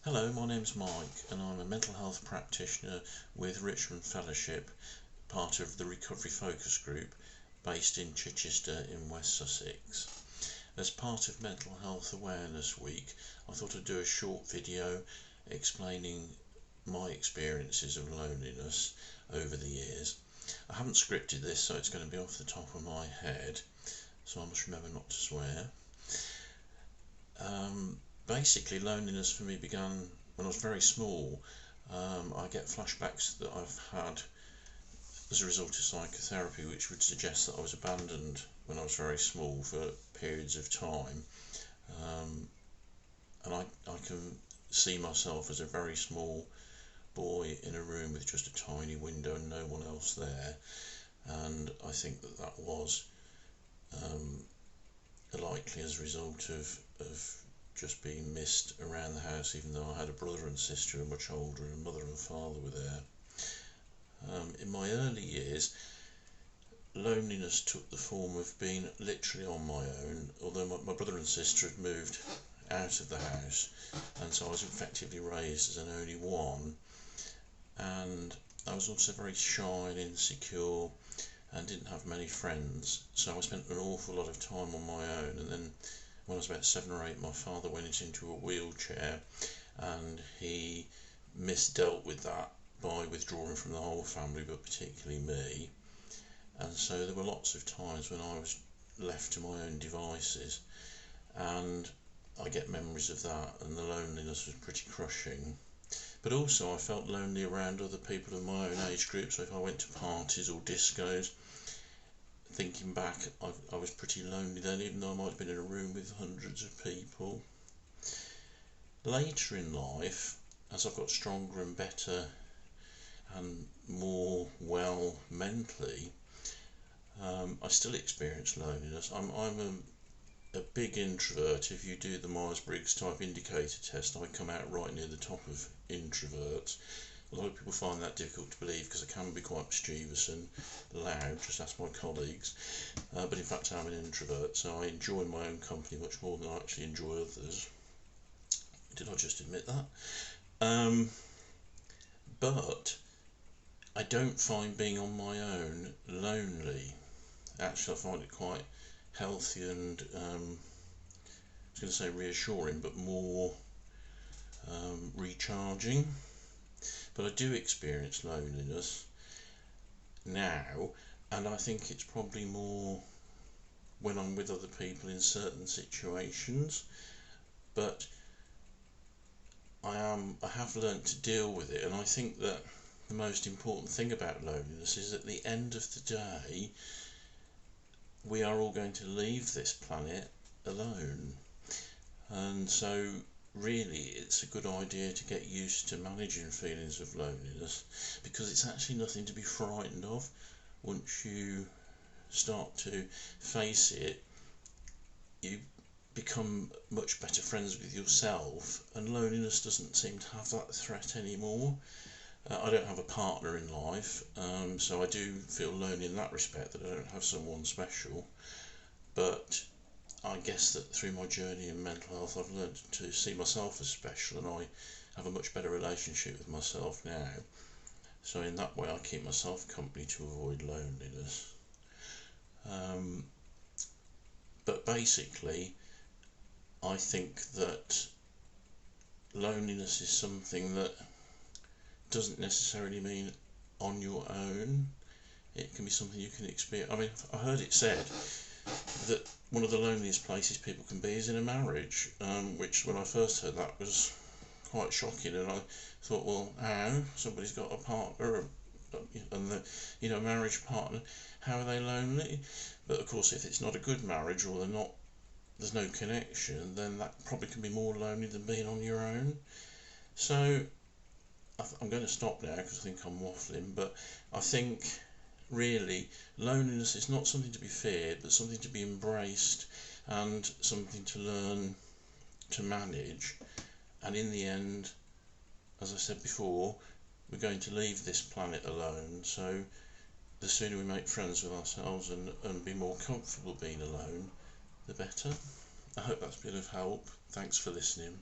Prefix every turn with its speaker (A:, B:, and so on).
A: Hello, my name's Mike and I'm a mental health practitioner with Richmond Fellowship, part of the Recovery Focus Group based in Chichester in West Sussex. As part of Mental Health Awareness Week, I thought I'd do a short video explaining my experiences of loneliness over the years. I haven't scripted this, so it's going to be off the top of my head, so I must remember not to swear. Basically, loneliness for me began when I was very small. I get flashbacks that I've had as a result of psychotherapy, which would suggest that I was abandoned when I was very small for periods of time. And I can see myself as a very small boy in a room with just a tiny window and no one else there. And I think that that was likely as a result of just being missed around the house, even though I had a brother and sister who were much older and mother and father were there. In my early years, loneliness took the form of being literally on my own, although my brother and sister had moved out of the house, and so I was effectively raised as an only one. And I was also very shy and insecure and didn't have many friends, so I spent an awful lot of time on my own. And then when I was about 7 or 8, my father went into a wheelchair and he misdealt with that by withdrawing from the whole family, but particularly me. And so there were lots of times when I was left to my own devices, and I get memories of that, and the loneliness was pretty crushing. But also I felt lonely around other people of my own age group, so if I went to parties or discos, thinking back, I was pretty lonely then, even though I might have been in a room with hundreds of people. Later in life, as I've got stronger and better and more well mentally, I still experience loneliness. I'm a big introvert. If you do the Myers-Briggs type indicator test, I come out right near the top of introverts. A lot of people find that difficult to believe because I can be quite mischievous and loud, just ask my colleagues. But in fact I'm an introvert, so I enjoy my own company much more than I actually enjoy others. Did I just admit that? But I don't find being on my own lonely. Actually, I find it quite healthy and, I was going to say reassuring, but more recharging. But I do experience loneliness now, and I think it's probably more when I'm with other people in certain situations. But I have learnt to deal with it, and I think that the most important thing about loneliness is at the end of the day, we are all going to leave this planet alone. And so really it's a good idea to get used to managing feelings of loneliness, because it's actually nothing to be frightened of. Once you start to face it, you become much better friends with yourself, and loneliness doesn't seem to have that threat anymore. I don't have a partner in life, so I do feel lonely in that respect, that I don't have someone special. But I guess that through my journey in mental health, I've learned to see myself as special, and I have a much better relationship with myself now. So in that way, I keep myself company to avoid loneliness. But basically, I think that loneliness is something that doesn't necessarily mean on your own. It can be something you can experience. I mean, I heard it said that one of the loneliest places people can be is in a marriage, which when I first heard that was quite shocking, and I thought, well, how? Somebody's got a partner, and a marriage partner, how are they lonely? But of course, if it's not a good marriage, or there's no connection, then that probably can be more lonely than being on your own. So I'm going to stop now because I think I'm waffling, but I think really loneliness is not something to be feared, but something to be embraced and something to learn to manage. And in the end, as I said before, we're going to leave this planet alone, so the sooner we make friends with ourselves and be more comfortable being alone, the better. I hope that's been of help. Thanks for listening.